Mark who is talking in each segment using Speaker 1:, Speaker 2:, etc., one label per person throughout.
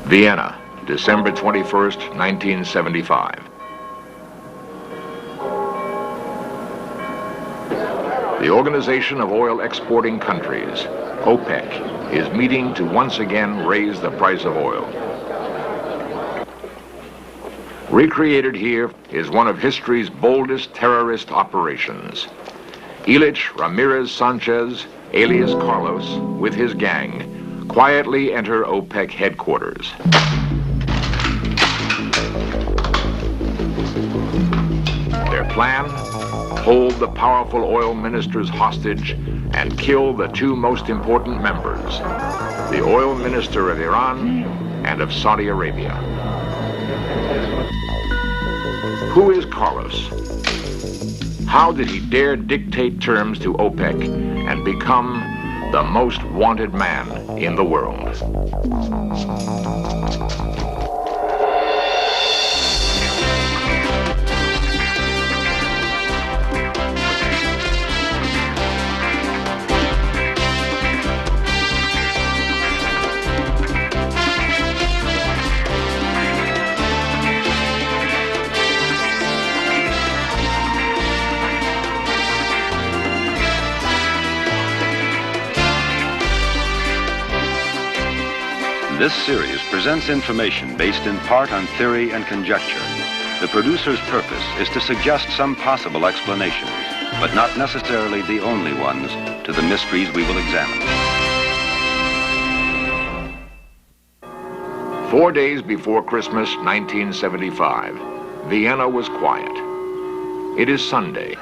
Speaker 1: Vienna, December 21st, 1975. The Organization of Oil Exporting Countries, OPEC, is meeting to once again raise the price of oil. Recreated here is one of history's boldest terrorist operations. Ilich Ramirez Sanchez, alias Carlos, with his gang, quietly enter OPEC headquarters. Their plan? Hold the powerful oil ministers hostage and kill the two most important members, the oil minister of Iran and of Saudi Arabia. Who is Carlos? How did he dare dictate terms to OPEC and become the most wanted man in the world?
Speaker 2: This series presents information based in part on theory and conjecture. The producer's purpose is to suggest some possible explanations, but not necessarily the only ones, to the mysteries we will examine.
Speaker 1: 4 days before Christmas, 1975, Vienna was quiet. It is Sunday.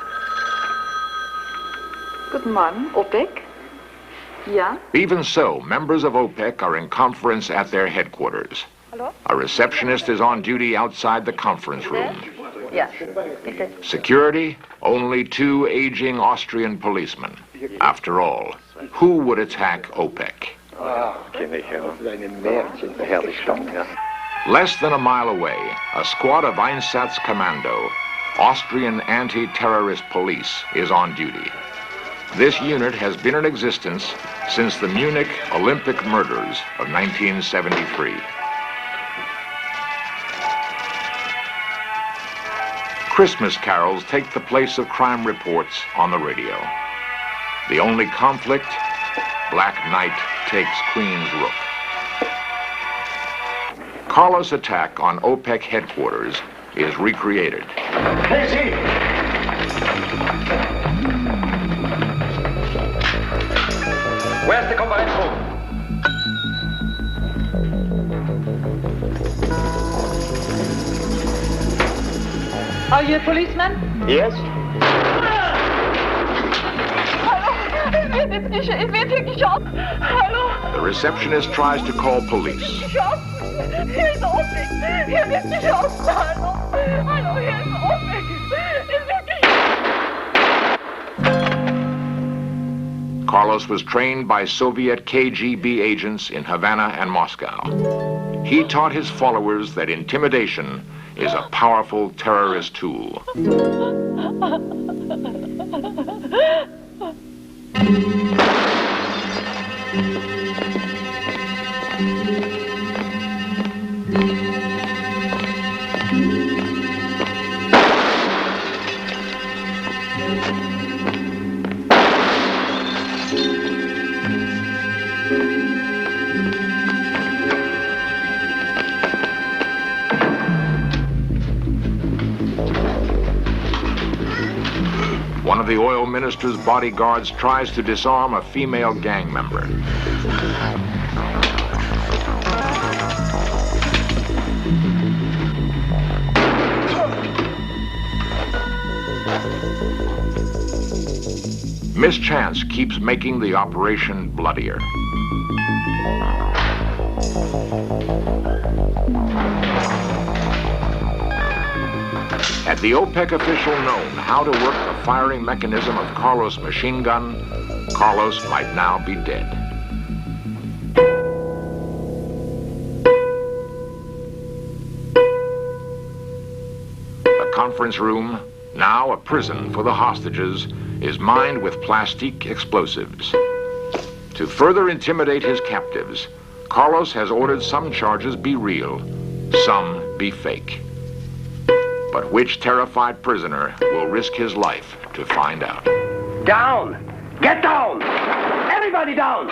Speaker 3: Guten Morgen, OPEC. Yeah?
Speaker 1: Even so, members of OPEC are in conference at their headquarters.
Speaker 3: Hello?
Speaker 1: A receptionist is on duty outside the conference room.
Speaker 3: Yeah. Bitte.
Speaker 1: Security? Only 2 aging Austrian policemen. After all, who would attack OPEC? Less than a mile away, a squad of Einsatzkommando, Austrian anti-terrorist police, is on duty. This unit has been in existence since the Munich Olympic murders of 1973. Christmas carols take the place of crime reports on the radio. The only conflict, Black Knight takes Queen's Rook. Carlos' attack on OPEC headquarters is recreated.
Speaker 4: Where's the conference room?
Speaker 3: Are you a policeman?
Speaker 4: Yes?
Speaker 3: Hallo, es wird geschossen. Hallo.
Speaker 1: The receptionist tries to call police.
Speaker 3: Geschossen. Hier ist OPEC. Hier wird geschossen. Hallo. Hallo, hier ist OPEC. Es wird
Speaker 1: Carlos was trained by Soviet KGB agents in Havana and Moscow. He taught his followers that intimidation is a powerful terrorist tool. One of the oil minister's bodyguards tries to disarm a female gang member. Mischance keeps making the operation bloodier. Had the OPEC official known how to work the firing mechanism of Carlos' machine gun, Carlos might now be dead. The conference room, now a prison for the hostages, is mined with plastic explosives. To further intimidate his captives, Carlos has ordered some charges be real, some be fake. But which terrified prisoner will risk his life to find out?
Speaker 4: Down! Get down! Everybody down!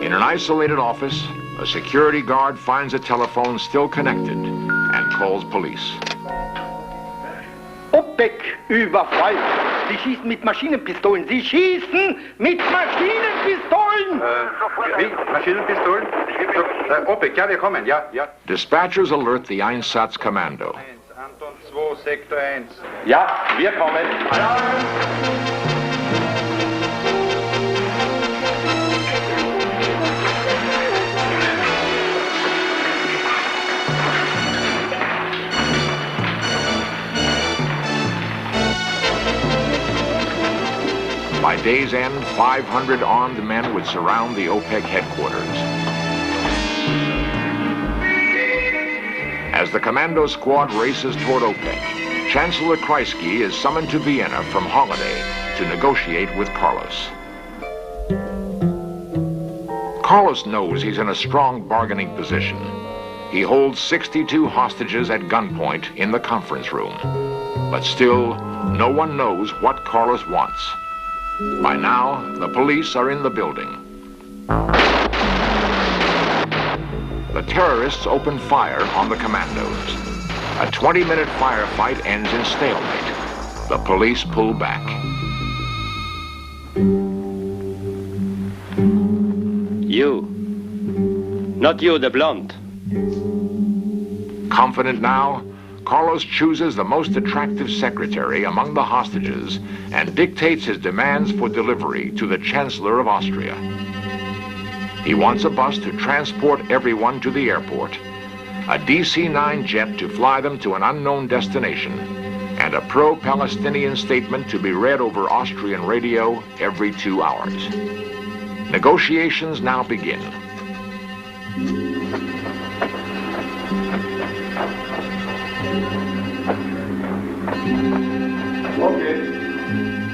Speaker 1: In an isolated office, a security guard finds a telephone still connected and calls police.
Speaker 4: OPEC Überfall! Sie schießen mit Maschinenpistolen! Sie schießen mit Maschinenpistolen!
Speaker 5: Wie? Maschinenpistolen? OPEC, ja, wir kommen, ja, ja.
Speaker 1: Dispatchers alert the Einsatzkommando.
Speaker 5: Anton 2, Sektor 1.
Speaker 4: Ja, wir kommen! Alarm!
Speaker 1: By day's end, 500 armed men would surround the OPEC headquarters. As the commando squad races toward OPEC, Chancellor Kreisky is summoned to Vienna from holiday to negotiate with Carlos. Carlos knows he's in a strong bargaining position. He holds 62 hostages at gunpoint in the conference room. But still, no one knows what Carlos wants. By now, the police are in the building. The terrorists open fire on the commandos. A 20-minute firefight ends in stalemate. The police pull back.
Speaker 6: You. Not you, the blonde.
Speaker 1: Confident now, Carlos chooses the most attractive secretary among the hostages and dictates his demands for delivery to the Chancellor of Austria. He wants a bus to transport everyone to the airport, a DC-9 jet to fly them to an unknown destination, and a pro-Palestinian statement to be read over Austrian radio every 2 hours. Negotiations now begin.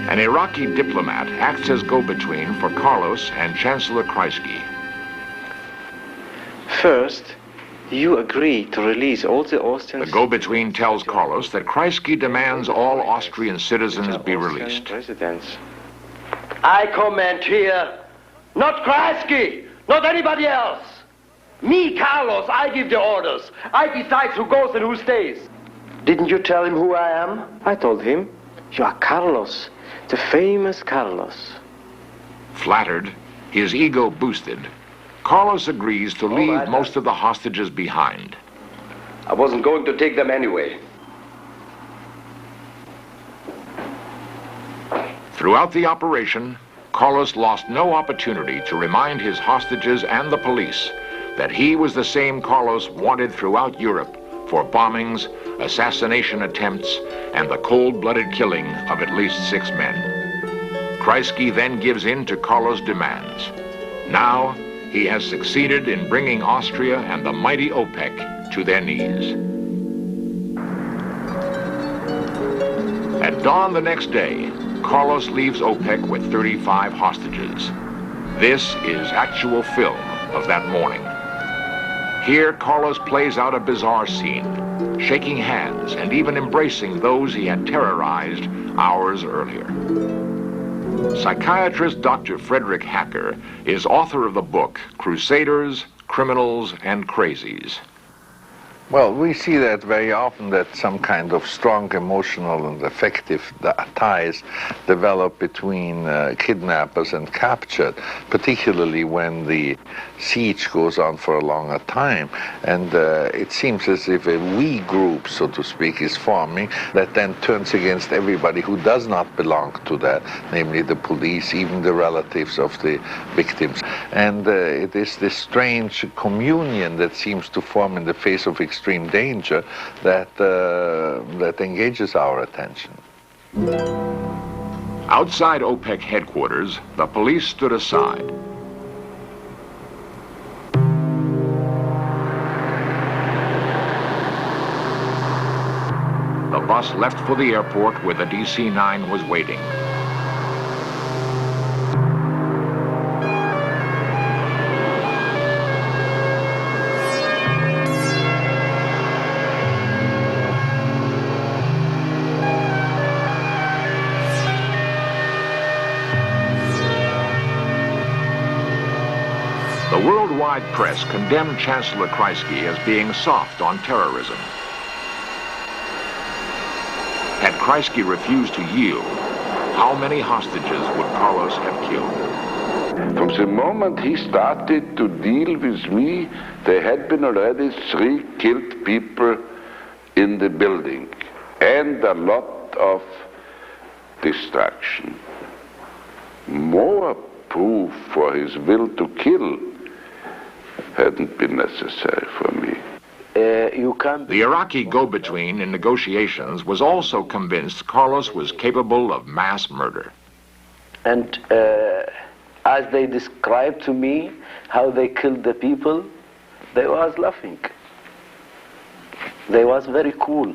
Speaker 1: An Iraqi diplomat acts as go-between for Carlos and Chancellor Kreisky.
Speaker 7: First, you agree to release all the Austrians.
Speaker 1: The go-between tells Carlos that Kreisky demands all Austrian citizens be released.
Speaker 7: Residents.
Speaker 4: I command here, not Kreisky, not anybody else. Me, Carlos, I give the orders. I decide who goes and who stays. Didn't you tell him who I am?
Speaker 7: I told him, you are Carlos, the famous Carlos.
Speaker 1: Flattered, his ego boosted, Carlos agrees to leave
Speaker 4: right,
Speaker 1: most of the hostages behind.
Speaker 4: I wasn't going to take them anyway.
Speaker 1: Throughout the operation, Carlos lost no opportunity to remind his hostages and the police that he was the same Carlos wanted throughout Europe for bombings, assassination attempts, and the cold-blooded killing of at least 6 men. Kreisky then gives in to Carlos' demands. Now, he has succeeded in bringing Austria and the mighty OPEC to their knees. At dawn the next day, Carlos leaves OPEC with 35 hostages. This is actual film of that morning. Here, Carlos plays out a bizarre scene, shaking hands and even embracing those he had terrorized hours earlier. Psychiatrist Dr. Frederick Hacker is author of the book Crusaders, Criminals, and Crazies.
Speaker 8: Well, we see that very often, that some kind of strong emotional and affective ties develop between kidnappers and captured, particularly when the siege goes on for a longer time. And it seems as if a we group, so to speak, is forming that then turns against everybody who does not belong to that, namely the police, even the relatives of the victims. And it is this strange communion that seems to form in the face of extreme danger that engages our attention.
Speaker 1: Outside OPEC headquarters, the police stood aside. The bus bus left for the airport where the DC-9 was waiting. The worldwide press condemned Chancellor Kreisky as being soft on terrorism. Had Kreisky refused to yield, how many hostages would Carlos have killed?
Speaker 9: From the moment he started to deal with me, there had been already 3 killed people in the building and a lot of destruction. More proof for his will to kill hadn't been necessary for me.
Speaker 1: The Iraqi go-between in negotiations was also convinced Carlos was capable of mass murder.
Speaker 7: And as they described to me how they killed the people, they was laughing. They was very cool.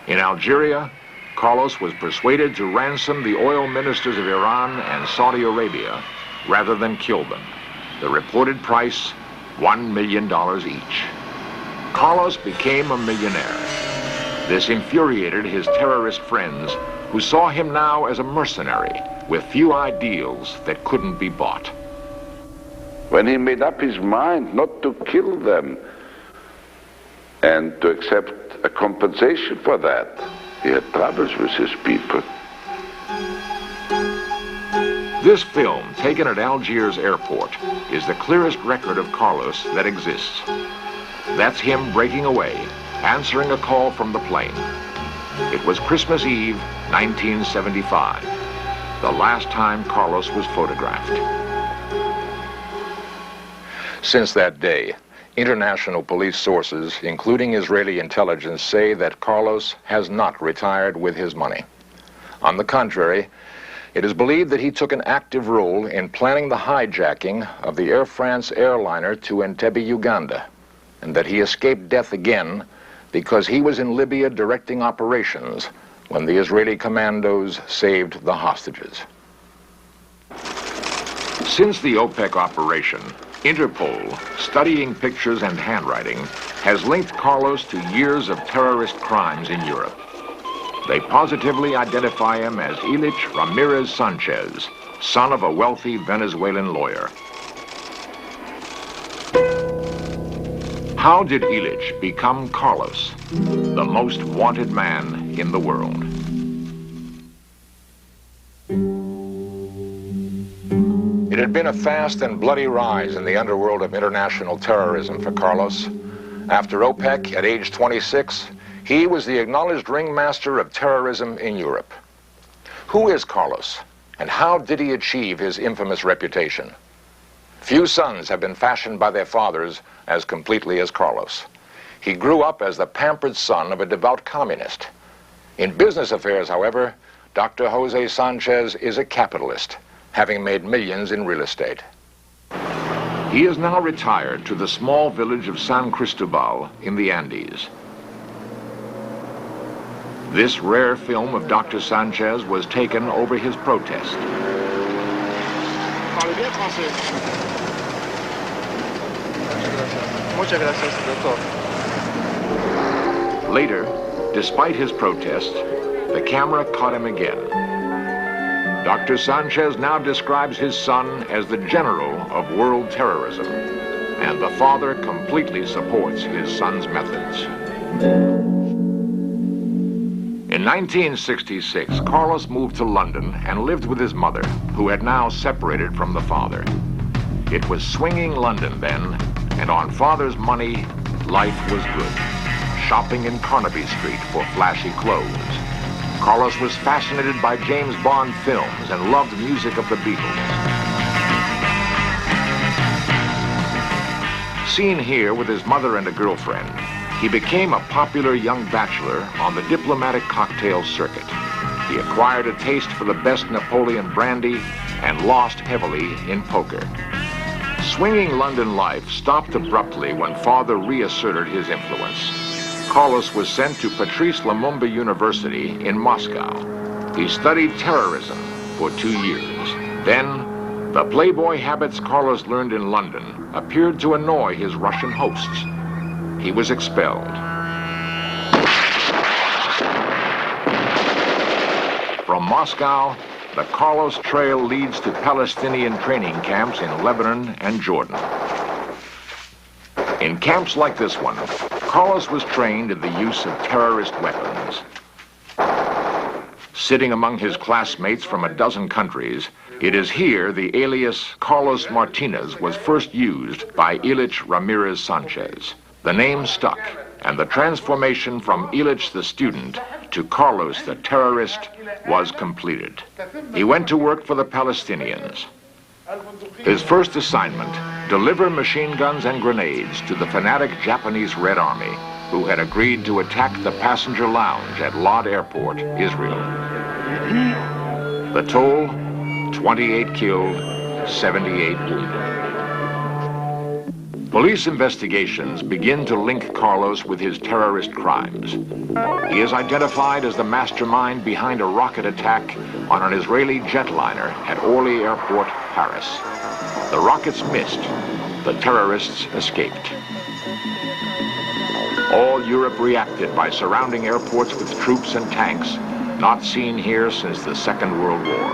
Speaker 1: In Algeria, Carlos was persuaded to ransom the oil ministers of Iran and Saudi Arabia rather than kill them. The reported price, $1 million each. Carlos became a millionaire. This infuriated his terrorist friends, who saw him now as a mercenary with few ideals that couldn't be bought.
Speaker 9: When he made up his mind not to kill them and to accept a compensation for that, he had troubles with his people.
Speaker 1: This film, taken at Algiers airport, is the clearest record of Carlos that exists. That's him breaking away, answering a call from the plane. It was Christmas Eve, 1975, the last time Carlos was photographed. Since that day, international police sources, including Israeli intelligence, say that Carlos has not retired with his money. On the contrary, it is believed that he took an active role in planning the hijacking of the Air France airliner to Entebbe, Uganda, and that he escaped death again because he was in Libya directing operations when the Israeli commandos saved the hostages. Since the OPEC operation, Interpol, studying pictures and handwriting, has linked Carlos to years of terrorist crimes in Europe. They positively identify him as Ilich Ramirez Sanchez, son of a wealthy Venezuelan lawyer. How did Ilich become Carlos, the most wanted man in the world? It had been a fast and bloody rise in the underworld of international terrorism for Carlos. After OPEC, at age 26, he was the acknowledged ringmaster of terrorism in Europe. Who is Carlos, and how did he achieve his infamous reputation? Few sons have been fashioned by their fathers as completely as Carlos. He grew up as the pampered son of a devout communist. In business affairs, however, Dr. Jose Sanchez is a capitalist, having made millions in real estate. He is now retired to the small village of San Cristobal in the Andes. This rare film of Dr. Sanchez was taken over his protest. Later, despite his protest, the camera caught him again. Dr. Sanchez now describes his son as the general of world terrorism, and the father completely supports his son's methods. In 1966, Carlos moved to London and lived with his mother, who had now separated from the father. It was swinging London then, and on father's money, life was good. Shopping in Carnaby Street for flashy clothes. Carlos was fascinated by James Bond films and loved music of the Beatles. Seen here with his mother and a girlfriend, he became a popular young bachelor on the diplomatic cocktail circuit. He acquired a taste for the best Napoleon brandy and lost heavily in poker. Swinging London life stopped abruptly when father reasserted his influence. Carlos was sent to Patrice Lumumba University in Moscow. He studied terrorism for 2 years. Then, the playboy habits Carlos learned in London appeared to annoy his Russian hosts. He was expelled. From Moscow, the Carlos Trail leads to Palestinian training camps in Lebanon and Jordan. In camps like this one, Carlos was trained in the use of terrorist weapons. Sitting among his classmates from a dozen countries, it is here the alias Carlos Martinez was first used by Ilich Ramirez Sanchez. The name stuck, and the transformation from Ilich the student to Carlos the terrorist was completed. He went to work for the Palestinians. His first assignment, deliver machine guns and grenades to the fanatic Japanese Red Army, who had agreed to attack the passenger lounge at Lod Airport, Israel. The toll, 28 killed, 78 wounded. Police investigations begin to link Carlos with his terrorist crimes. He is identified as the mastermind behind a rocket attack on an Israeli jetliner at Orly Airport, Paris. The rockets missed. The terrorists escaped. All Europe reacted by surrounding airports with troops and tanks, not seen here since the Second World War.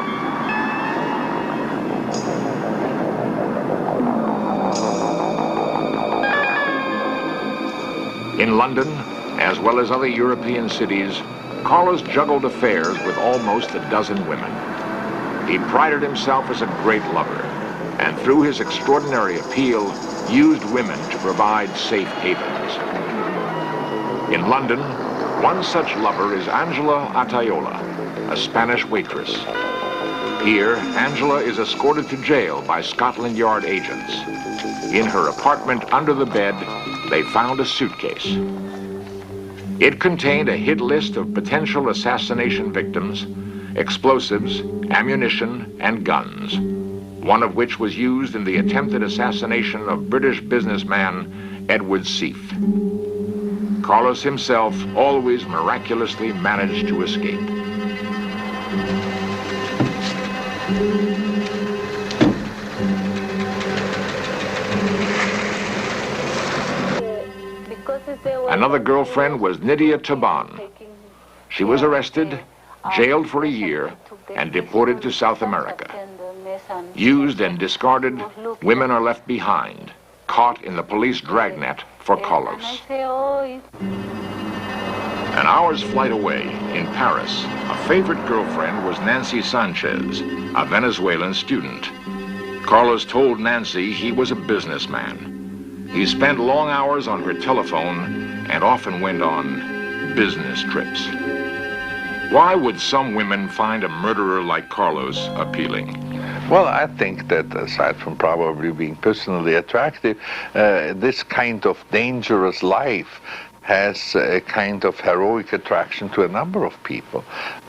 Speaker 1: In London, as well as other European cities, Carlos juggled affairs with almost a dozen women. He prided himself as a great lover, and through his extraordinary appeal, used women to provide safe havens. In London, one such lover is Angela Atayola, a Spanish waitress. Here, Angela is escorted to jail by Scotland Yard agents. In her apartment under the bed, they found a suitcase. It contained a hit list of potential assassination victims, explosives, ammunition, and guns, one of which was used in the attempted assassination of British businessman Edward Seif. Carlos himself always miraculously managed to escape. Another girlfriend was Nydia Taban. She was arrested, jailed for a year, and deported to South America. Used and discarded, women are left behind, caught in the police dragnet for Carlos. An hour's flight away, in Paris, a favorite girlfriend was Nancy Sanchez, a Venezuelan student. Carlos told Nancy he was a businessman. He spent long hours on her telephone and often went on business trips. Why would some women find a murderer like Carlos appealing?
Speaker 8: Well, I think that aside from probably being personally attractive, this kind of dangerous life has a kind of heroic attraction to a number of people.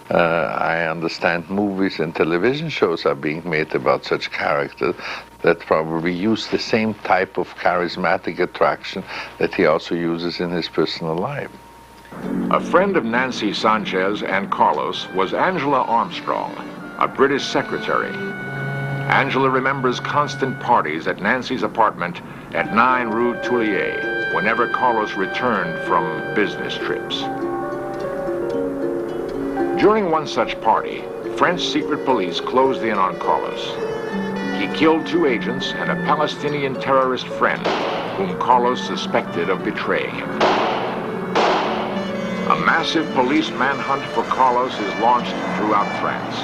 Speaker 8: I understand movies and television shows are being made about such characters that probably use the same type of charismatic attraction that he also uses in his personal life.
Speaker 1: A friend of Nancy Sanchez and Carlos was Angela Armstrong, a British secretary. Angela remembers constant parties at Nancy's apartment at 9 Rue Toulier whenever Carlos returned from business trips. During one such party, French secret police closed in on Carlos. He killed 2 agents and a Palestinian terrorist friend whom Carlos suspected of betraying him. A massive police manhunt for Carlos is launched throughout France.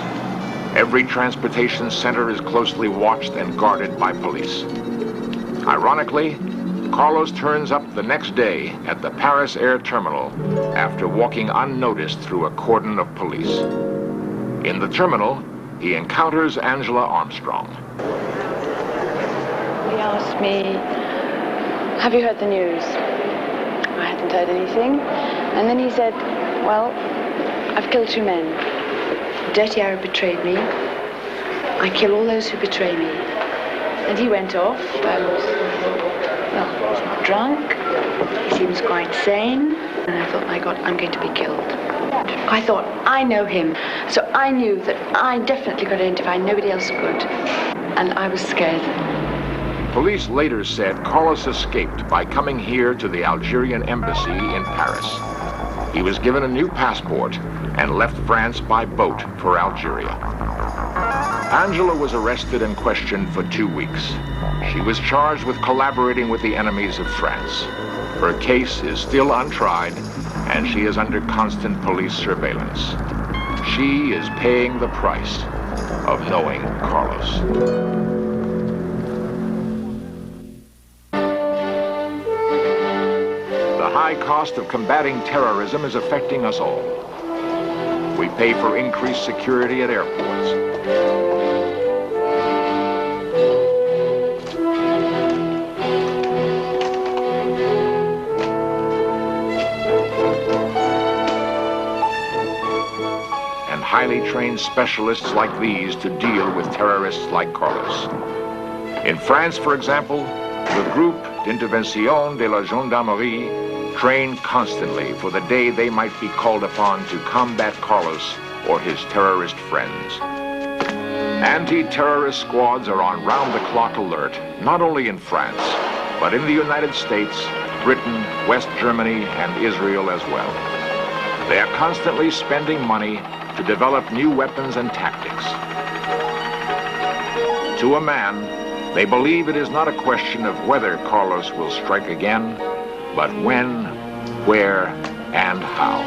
Speaker 1: Every transportation center is closely watched and guarded by police. Ironically, Carlos turns up the next day at the Paris Air Terminal after walking unnoticed through a cordon of police. In the terminal, he encounters Angela Armstrong.
Speaker 10: He asked me, "Have you heard the news?" I hadn't heard anything. And then he said, "Well, I've killed 2 men. Dirty Arab betrayed me. I kill all those who betray me." And he went off and, well, he was not drunk. He seems quite sane. And I thought, my God, I'm going to be killed. I thought, I know him. So I knew that I definitely got identified. Nobody else could. And I was scared.
Speaker 1: Police later said Carlos escaped by coming here to the Algerian embassy in Paris. He was given a new passport and left France by boat for Algeria. Angela was arrested and questioned for 2 weeks. She was charged with collaborating with the enemies of France. Her case is still untried, and she is under constant police surveillance. She is paying the price of knowing Carlos. The high cost of combating terrorism is affecting us all. We pay for increased security at airports. And highly trained specialists like these to deal with terrorists like Carlos. In France, for example, the Groupe d'Intervention de la Gendarmerie train constantly for the day they might be called upon to combat Carlos or his terrorist friends. Anti-terrorist squads are on round-the-clock alert, not only in France, but in the United States, Britain, West Germany, and Israel as well. They are constantly spending money to develop new weapons and tactics. To a man, they believe it is not a question of whether Carlos will strike again, but when, where, and how.